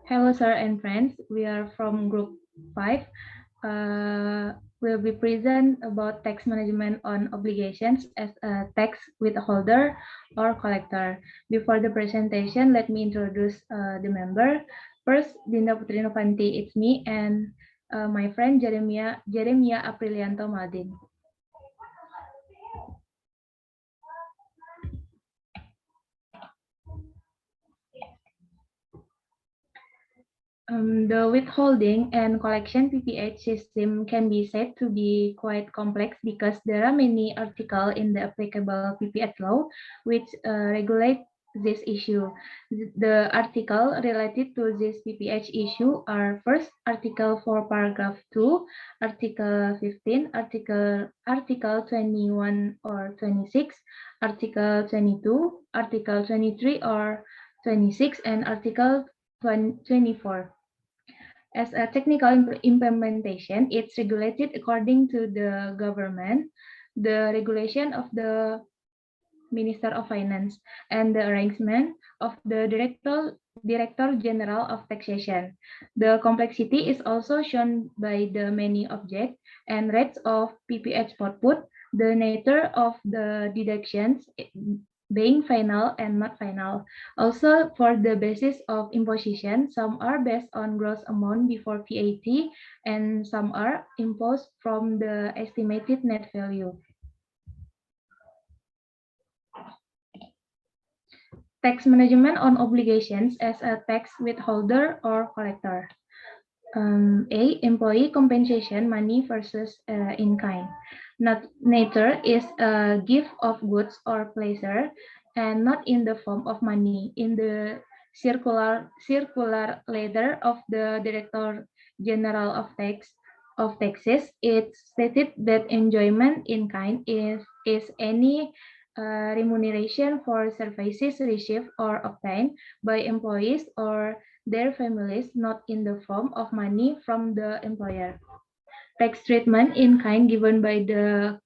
Hello, sir and friends. We are from Group 5. We'll be present about tax management on obligations as a tax withholder or collector. Before the presentation, let me introduce the member. First, Dinda Putri Novanti, it's me, and my friend Jeremia Aprilianto Madin. The withholding and collection PPH system can be said to be quite complex because there are many articles in the applicable PPH law which regulate this issue. The article related to this PPH issue are first Article 4 Paragraph 2, Article 15, Article 21 or 26, Article 22, Article 23 or 26, and Article 24. As a technical implementation, it's regulated according to the government, the regulation of the Minister of Finance, and the arrangement of the Director General of Taxation. The complexity is also shown by the many objects and rates of PPH output, the nature of the deductions being final and not final. Also, for the basis of imposition, some are based on gross amount before VAT, and some are imposed from the estimated net value. Tax management on obligations as a tax withholder or collector. A. Employee compensation money versus in kind. Nature is a gift of goods or pleasure and not in the form of money. In the circular letter of the Director General of Taxes, it stated that enjoyment in kind is any remuneration for services received or obtained by employees or their families not in the form of money from the employer. Tax treatment in kind given by the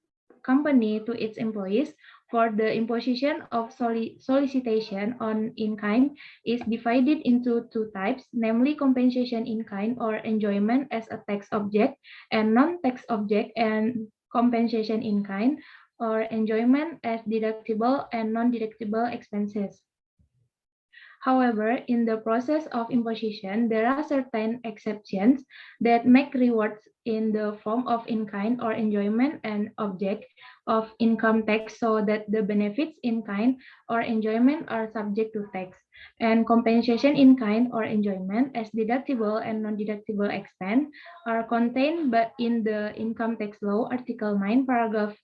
company to its employees for the imposition of solicitation on in kind is divided into two types, namely compensation in kind or enjoyment as a tax object and non-tax object, and compensation in kind or enjoyment as deductible and non-deductible expenses. However, in the process of imposition, there are certain exceptions that make rewards in the form of in-kind or enjoyment an object of income tax so that the benefits in kind or enjoyment are subject to tax, and compensation in kind or enjoyment as deductible and non-deductible expense are contained but in the income tax law, Article 9, paragraph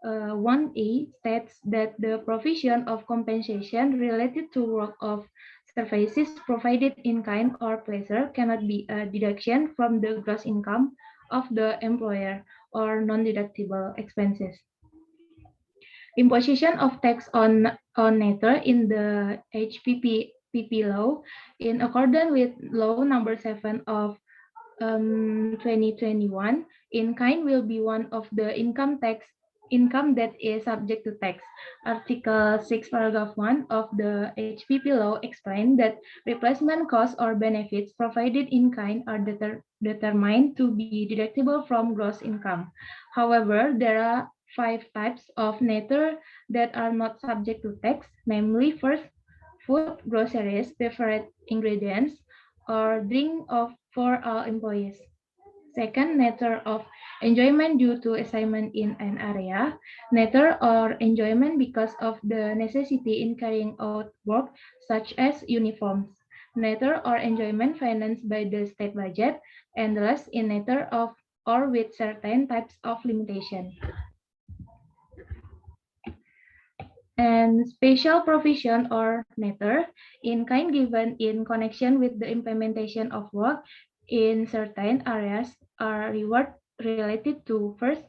1A states that the provision of compensation related to work of services provided in kind or pleasure cannot be a deduction from the gross income of the employer or non-deductible expenses. Imposition of tax on nature in the HPP law in accordance with law number 7 of 2021, in kind will be one of the income that is subject to tax. Article 6, paragraph 1 of the HPP law explained that replacement costs or benefits provided in kind are determined to be deductible from gross income. However, there are 5 types of nature that are not subject to tax, namely first, food, groceries, beverage ingredients, or drink of for all employees. Second, nature of enjoyment due to assignment in an area. Nature or enjoyment because of the necessity in carrying out work, such as uniforms. Nature or enjoyment financed by the state budget, and the last in nature of or with certain types of limitation. And special provision or nature in kind given in connection with the implementation of work in certain areas are reward related to first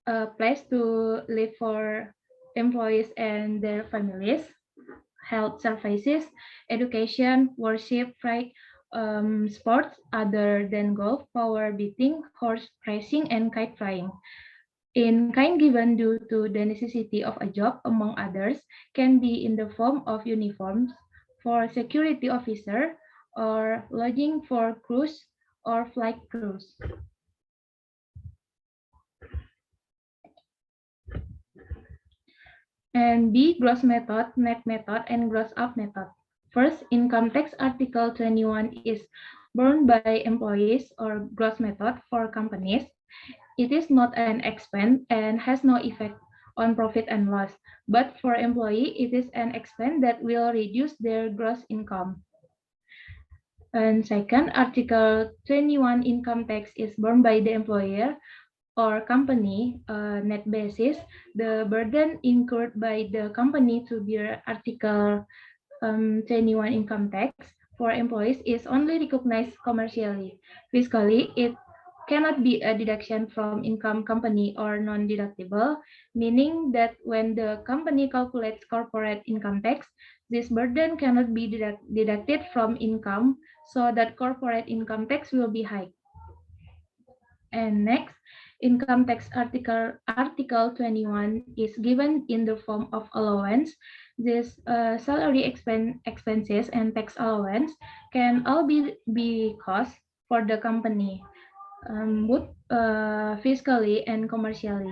a place to live for employees and their families, health services, education, worship, right, sports other than golf, power beating, horse racing, and kite flying. In kind given due to the necessity of a job, among others, can be in the form of uniforms for security officer or lodging for cruise or flight crews. And B, gross method, net method, and gross up method. First, income tax Article 21 is borne by employees or gross method for companies. It is not an expense and has no effect on profit and loss, but for employee, it is an expense that will reduce their gross income. And second, Article 21 income tax is borne by the employer or company net basis. The burden incurred by the company to bear Article 21 income tax for employees is only recognized commercially. Fiscally, it cannot be a deduction from income company or non-deductible, meaning that when the company calculates corporate income tax, this burden cannot be deducted from income, so that corporate income tax will be high. And next, income tax article 21 is given in the form of allowance. This salary expenses and tax allowance can all be cost for the company, both fiscally and commercially.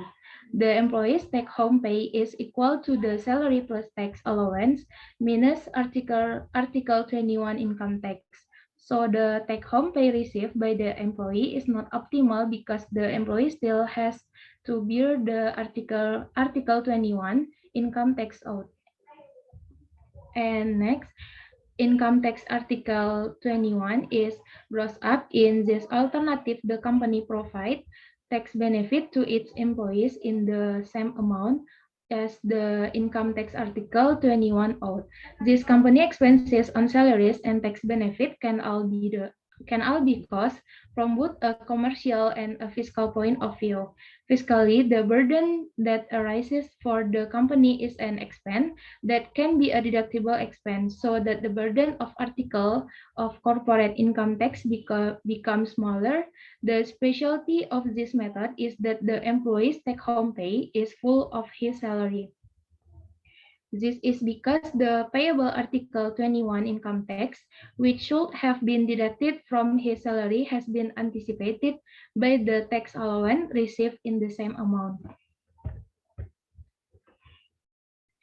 The employee's take-home pay is equal to the salary plus tax allowance minus article 21 income tax. So the take-home pay received by the employee is not optimal because the employee still has to bear the article 21 income tax out. And next, income tax article 21 is gross up. In this alternative, the company provide tax benefit to its employees in the same amount as the income tax article 21 out. This company expenses on salaries and tax benefit can all be cost from both a commercial and a fiscal point of view. Fiscally, the burden that arises for the company is an expense that can be a deductible expense, so that the burden of article of corporate income tax becomes smaller. The specialty of this method is that the employee's take-home pay is full of his salary. This is because the payable Article 21 income tax, which should have been deducted from his salary, has been anticipated by the tax allowance received in the same amount.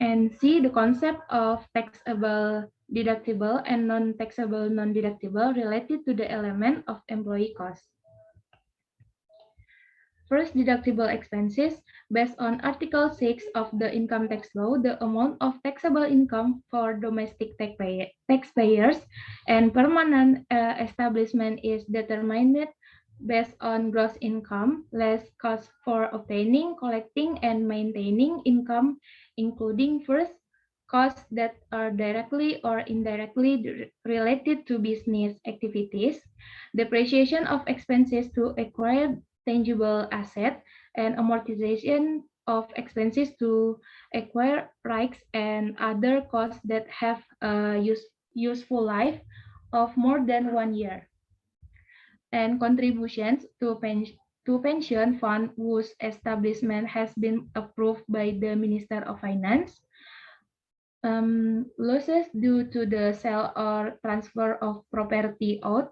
And C, the concept of taxable deductible and non-taxable non-deductible related to the element of employee cost. First, deductible expenses. Based on Article 6 of the Income Tax Law, the amount of taxable income for domestic taxpayers and permanent establishment is determined based on gross income, less cost for obtaining, collecting, and maintaining income, including first, costs that are directly or indirectly related to business activities, depreciation of expenses to acquire tangible asset, and amortization of expenses to acquire rights and other costs that have a useful life of more than 1 year, and contributions to pension fund whose establishment has been approved by the Minister of Finance, losses due to the sale or transfer of property out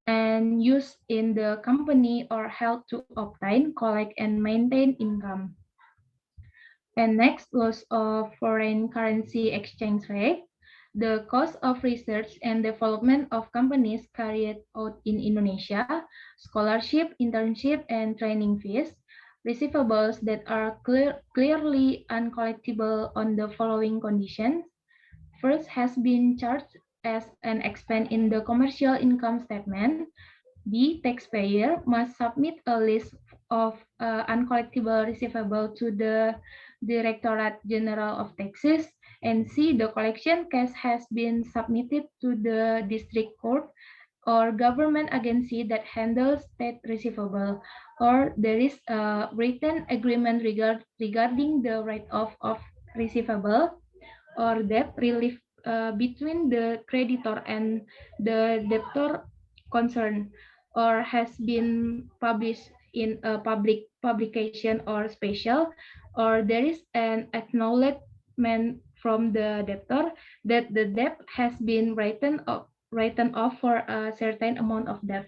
and used in the company or held to obtain, collect, and maintain income. And next, loss of foreign currency exchange rate. The cost of research and development of companies carried out in Indonesia, scholarship, internship, and training fees, receivables that are clearly uncollectible on the following conditions. First, has been charged as an expense in the commercial income statement. B, taxpayer must submit a list of uncollectible receivable to the Directorate General of Taxes. And C, the collection case has been submitted to the district court or government agency that handles state receivable, or there is a written agreement regarding the write-off of receivable or debt relief between the creditor and the debtor concerned, or has been published in a publication or special, or there is an acknowledgement from the debtor that the debt has been written off for a certain amount of debt.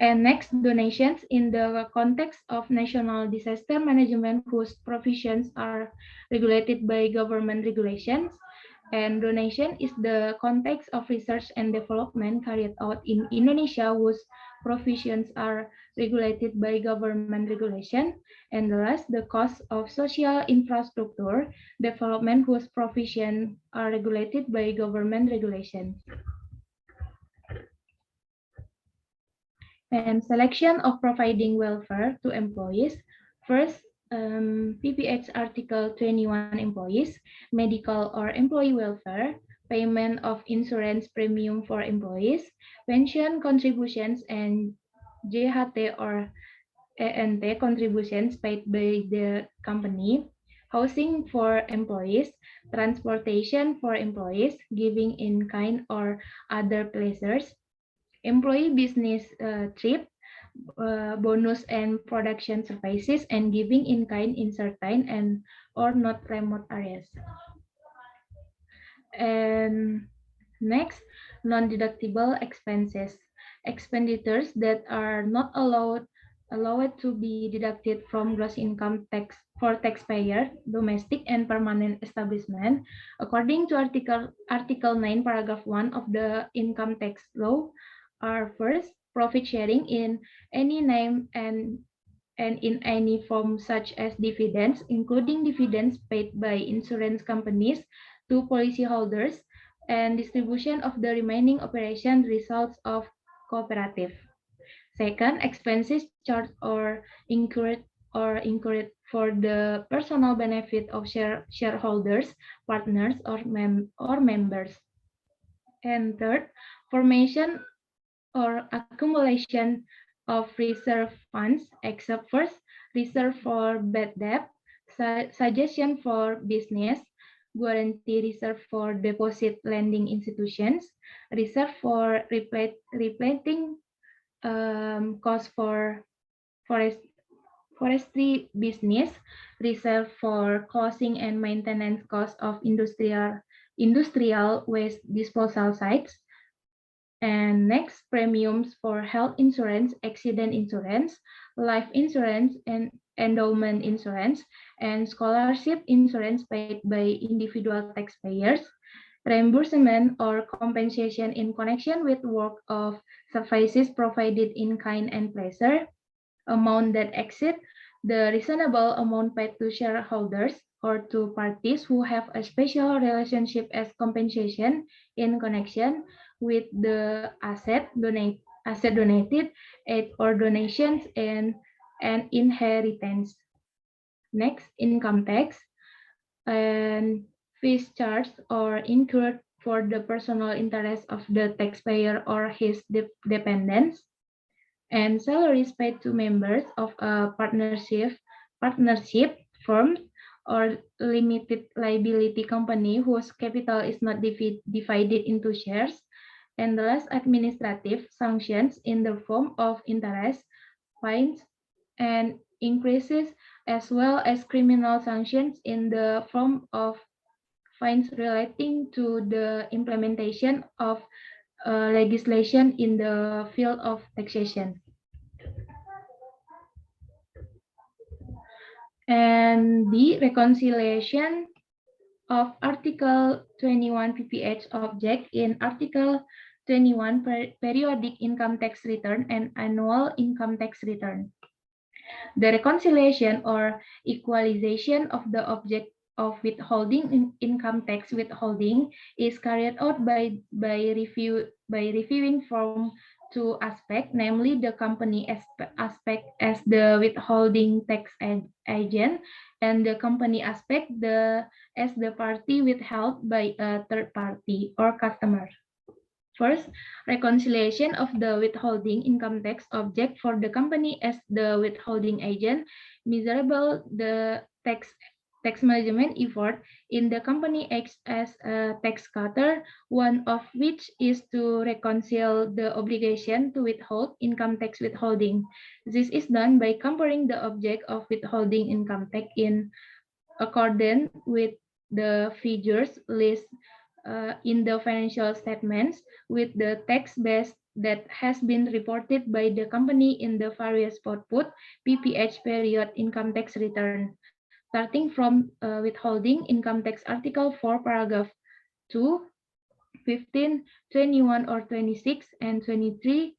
And next, donations in the context of national disaster management whose provisions are regulated by government regulations. And donation is the context of research and development carried out in Indonesia whose provisions are regulated by government regulation. And the last, the cost of social infrastructure development whose provisions are regulated by government regulations. And selection of providing welfare to employees. First, PPH Article 21 employees, medical or employee welfare, payment of insurance premium for employees, pension contributions, and JHT or ENT contributions paid by the company, housing for employees, transportation for employees, giving in kind or other pleasures, employee business trip, bonus and production services, and giving in kind in certain and or not remote areas. And next, non-deductible expenses, expenditures that are not allowed to be deducted from gross income tax for taxpayer, domestic and permanent establishment, according to Article 9, Paragraph 1 of the Income Tax Law, are first, profit sharing in any name and in any form such as dividends, including dividends paid by insurance companies to policyholders, and distribution of the remaining operation results of cooperative. Second, expenses charged or incurred for the personal benefit of shareholders, partners, or members. And third, formation or accumulation of reserve funds, except first, reserve for bad debt, suggestion for business, guarantee reserve for deposit lending institutions, reserve for replanting cost for forestry business, reserve for closing and maintenance cost of industrial waste disposal sites, and next, premiums for health insurance, accident insurance, life insurance, and endowment insurance, and scholarship insurance paid by individual taxpayers, reimbursement or compensation in connection with work of services provided in kind and pleasure, amount that exceed the reasonable amount paid to shareholders or to parties who have a special relationship as compensation in connection with the asset donated, aid or donations, and inheritance. Next, income tax and fees charged or incurred for the personal interest of the taxpayer or his dependents, and salaries paid to members of a partnership firm or limited liability company whose capital is not divided into shares, and the last, administrative sanctions in the form of interest, fines, and increases, as well as criminal sanctions in the form of fines relating to the implementation of legislation in the field of taxation. And the reconciliation of Article 21 PPH object in Article 21 periodic income tax return and annual income tax return. The reconciliation or equalization of the object of withholding income tax withholding is carried out by reviewing from two aspects, namely the company aspect as the withholding tax agent, and the company aspect as the party withheld by a third party or customer. First, reconciliation of the withholding income tax object for the company as the withholding agent, measurable the tax management effort in the company acts as a tax cutter, one of which is to reconcile the obligation to withhold income tax withholding. This is done by comparing the object of withholding income tax in accordance with the figures list in the financial statements with the tax base that has been reported by the company in the various output PPH period income tax return, starting from withholding income tax article 4 paragraph 2, 15, 21 or 26, and 23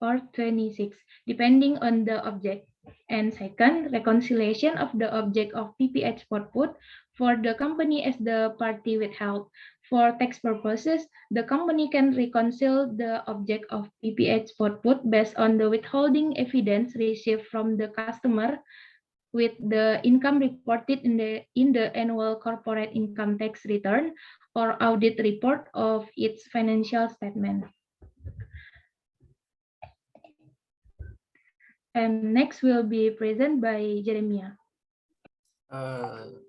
or 26, depending on the object. And second, reconciliation of the object of PPH output for the company as the party withheld. For tax purposes, the company can reconcile the object of PPH output based on the withholding evidence received from the customer with the income reported in the annual corporate income tax return or audit report of its financial statement. And next will be present by Jeremiah.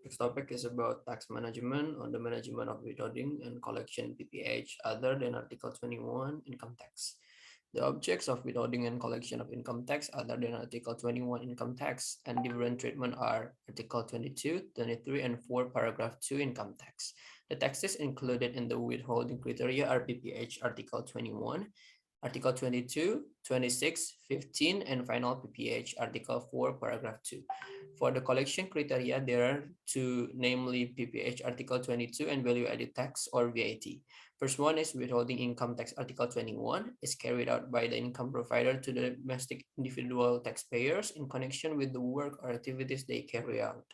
Next topic is about tax management on the management of withholding and collection PPH other than Article 21 income tax. The objects of withholding and collection of income tax other than Article 21 income tax and different treatment are Article 22, 23, and 4 paragraph 2 income tax. The taxes included in the withholding criteria are PPH Article 21, Article 22, 26, 15, and final PPH Article 4 paragraph 2. For the collection criteria, there are two, namely PPH Article 22 and value added tax or VAT. First one is withholding income tax Article 21 is carried out by the income provider to the domestic individual taxpayers in connection with the work or activities they carry out.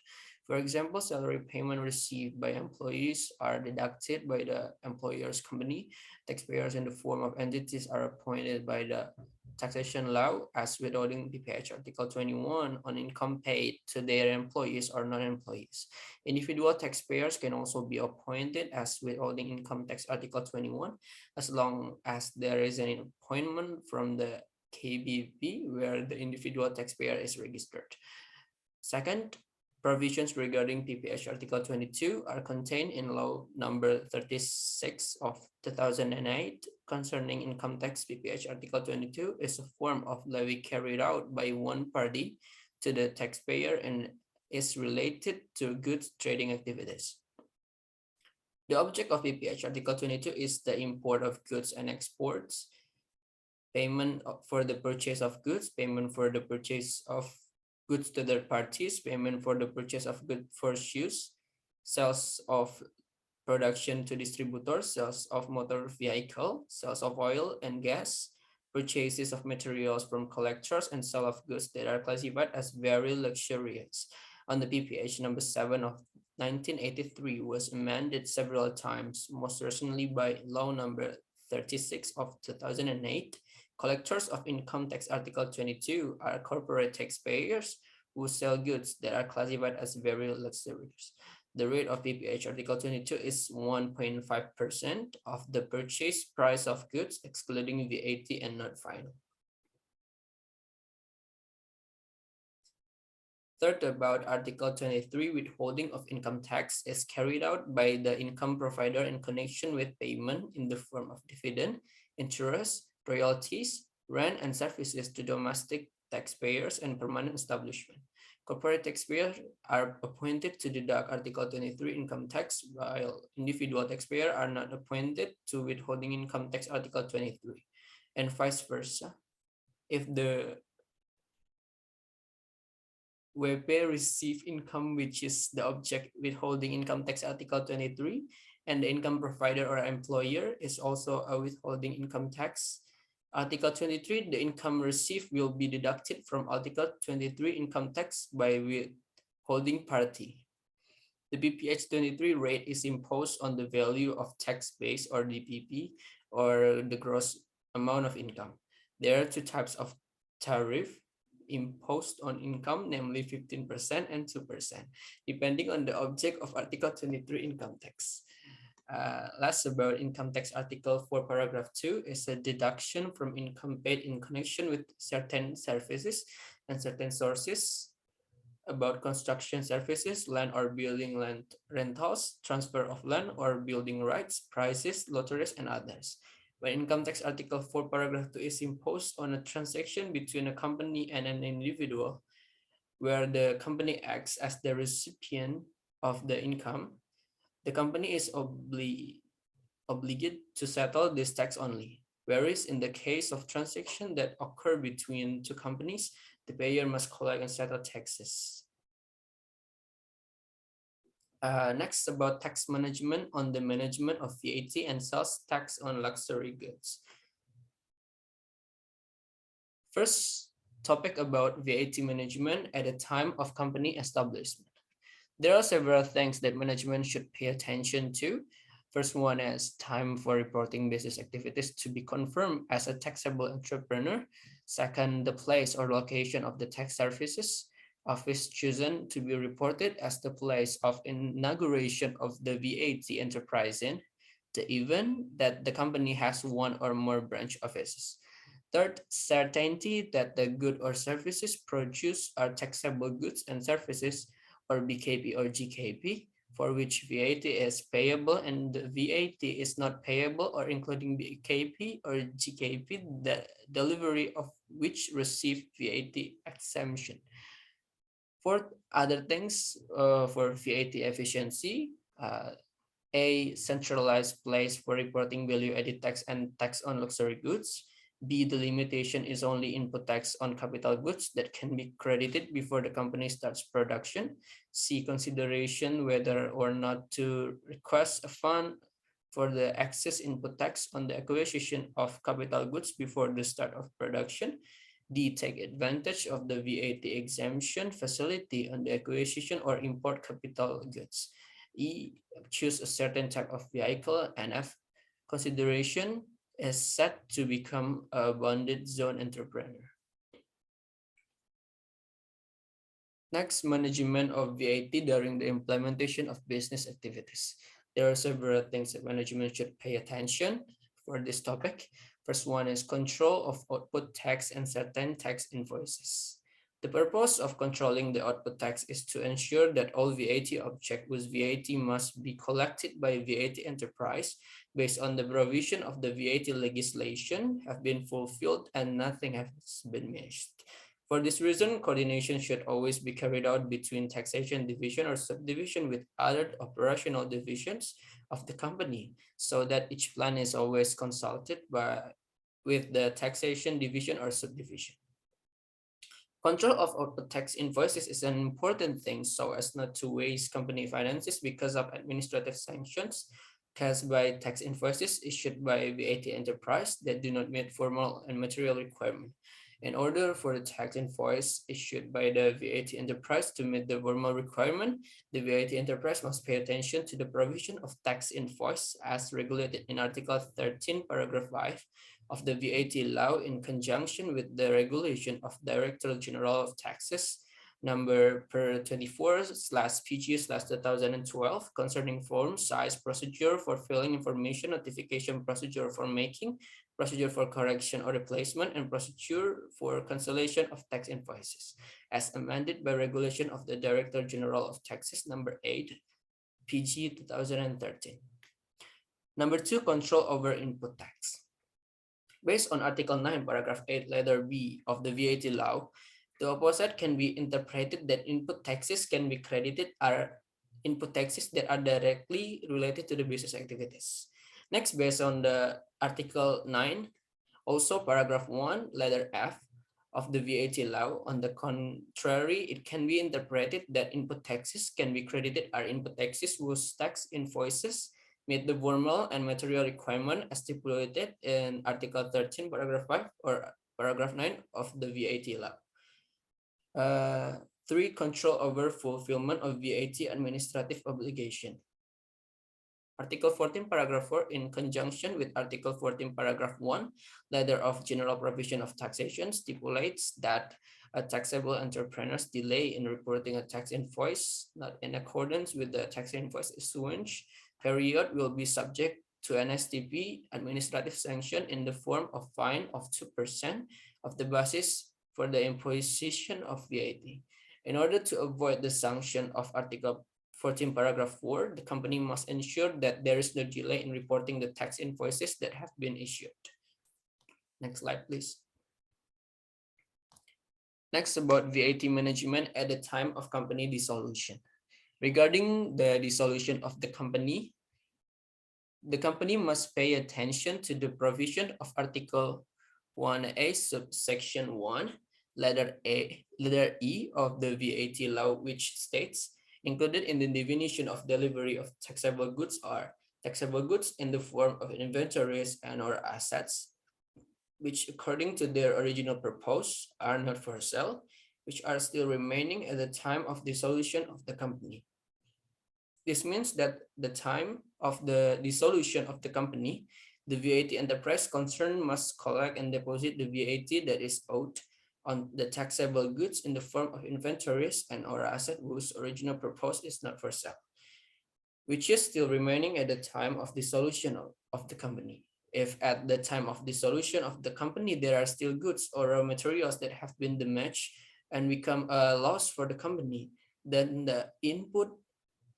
For example, salary payment received by employees are deducted by the employer's company. Taxpayers in the form of entities are appointed by the taxation law as withholding PPH Article 21 on income paid to their employees or non-employees. Individual taxpayers can also be appointed as withholding income tax Article 21 as long as there is an appointment from the KBP where the individual taxpayer is registered. Second, provisions regarding PPH Article 22 are contained in Law Number 36 of 2008 concerning income tax. PPH Article 22 is a form of levy carried out by one party to the taxpayer and is related to goods trading activities. The object of PPH Article 22 is the import of goods and exports, payment for the purchase of goods, payment for the purchase of goods to third parties, payment for the purchase of goods for use, sales of production to distributors, sales of motor vehicle, sales of oil and gas, purchases of materials from collectors, and sale of goods that are classified as very luxurious. On the PPH number 7 of 1983 was amended several times, most recently by Law number 36 of 2008. Collectors of income tax Article 22 are corporate taxpayers who sell goods that are classified as very luxurious. The rate of PPH Article 22 is 1.5% of the purchase price of goods, excluding VAT and not final. Third, about Article 23, withholding of income tax is carried out by the income provider in connection with payment in the form of dividend, interest, royalties, rent, and services to domestic taxpayers and permanent establishment. Corporate taxpayers are appointed to deduct Article 23 income tax, while individual taxpayers are not appointed to withholding income tax Article 23, and vice versa. If the WP receive income which is the object withholding income tax Article 23, and the income provider or employer is also a withholding income tax Article 23, the income received will be deducted from Article 23 income tax by withholding party. The PPH 23 rate is imposed on the value of tax base or DPP or the gross amount of income. There are two types of tariff imposed on income, namely 15% and 2%, depending on the object of Article 23 income tax. Last, about income tax Article 4 paragraph 2 is a deduction from income paid in connection with certain services and certain sources about construction services, land or building land rentals, transfer of land or building rights, prices, lotteries, and others. When income tax Article 4 paragraph 2 is imposed on a transaction between a company and an individual, where the company acts as the recipient of the income, the company is obligated to settle this tax only, whereas in the case of transaction that occur between two companies, the payer must collect and settle taxes. Next, about tax management on the management of VAT and sales tax on luxury goods. First, topic about VAT management at the time of company establishment. There are several things that management should pay attention to. First one is time for reporting business activities to be confirmed as a taxable entrepreneur. Second, the place or location of the tax services office chosen to be reported as the place of inauguration of the VAT enterprise in the event that the company has one or more branch offices. Third, certainty that the good or services produced are taxable goods and services, or BKP or GKP, for which VAT is payable and the VAT is not payable, or including BKP or GKP, the delivery of which receive VAT exemption. Fourth, other things for VAT efficiency, A, centralized place for reporting value-added tax and tax on luxury goods. B, the limitation is only input tax on capital goods that can be credited before the company starts production. C, consideration whether or not to request a fund for the excess input tax on the acquisition of capital goods before the start of production. D, take advantage of the VAT exemption facility on the acquisition or import capital goods. E, choose a certain type of vehicle. And F, consideration is set to become a bonded zone entrepreneur. Next, management of VAT during the implementation of business activities. There are several things that management should pay attention for this topic. First one is control of output tax and certain tax invoices. The purpose of controlling the output tax is to ensure that all VAT objects with VAT must be collected by VAT enterprise based on the provision of the VAT legislation have been fulfilled and nothing has been missed. For this reason, coordination should always be carried out between taxation division or subdivision with other operational divisions of the company, so that each plan is always consulted with the taxation division or subdivision. Control of output tax invoices is an important thing so as not to waste company finances because of administrative sanctions caused by tax invoices issued by VAT enterprise that do not meet formal and material requirements. In order for the tax invoice issued by the VAT enterprise to meet the formal requirement, the VAT enterprise must pay attention to the provision of tax invoice as regulated in Article 13, paragraph 5 of the VAT law in conjunction with the regulation of Director General of Taxes number per 24/PG/2012 concerning form, size, procedure for filling information, notification procedure for making, procedure for correction or replacement, and procedure for cancellation of tax invoices, as amended by regulation of the Director General of Taxes number 8, PG 2013. Number 2, control over input tax. Based on Article 9, paragraph 8, letter B of the VAT law, the opposite can be interpreted that input taxes can be credited are input taxes that are directly related to the business activities. Next, based on the Article 9, also paragraph 1, letter F of the VAT law, on the contrary, it can be interpreted that input taxes can be credited are input taxes whose tax invoices meet the formal and material requirement as stipulated in Article 13, paragraph 5 or paragraph 9 of the VAT law. 3, control over fulfillment of VAT administrative obligation. Article 14, paragraph 4, in conjunction with Article 14, paragraph 1, letter of general provision of taxation stipulates that a taxable entrepreneur's delay in reporting a tax invoice not in accordance with the tax invoice issuance period will be subject to an STP administrative sanction in the form of fine of 2% of the basis for the imposition of VAT. In order to avoid the sanction of Article 14, paragraph 4, the company must ensure that there is no delay in reporting the tax invoices that have been issued. Next slide, please. Next, about VAT management at the time of company dissolution. Regarding the dissolution of the company, The company must pay attention to the provision of Article 1A subsection 1, letter E of the VAT law, which states, included in the definition of delivery of taxable goods are taxable goods in the form of inventories and or assets, which according to their original purpose are not for sale, which are still remaining at the time of dissolution of the company. This means that the time of the dissolution of the company, the VAT enterprise concerned must collect and deposit the VAT that is owed on the taxable goods in the form of inventories and or asset whose original purpose is not for sale, which is still remaining at the time of dissolution of the company. If at the time of dissolution of the company, there are still goods or raw materials that have been damaged and become a loss for the company, then the input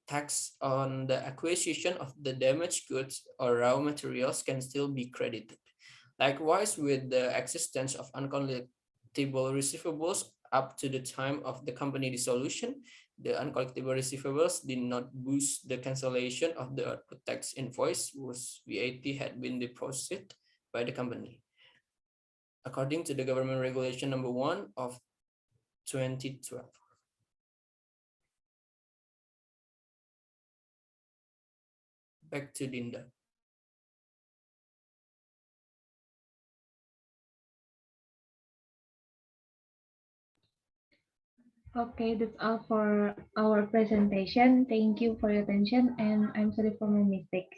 tax on the acquisition of the damaged goods or raw materials can still be credited. Likewise, with the existence of uncollectible receivables up to the time of the company dissolution, the uncollectible receivables did not boost the cancellation of the output tax invoice whose VAT had been deposited by the company. According to the government regulation number 1 of 2012. Back to Dinda. Okay, that's all for our presentation. Thank you for your attention, and I'm sorry for my mistakes.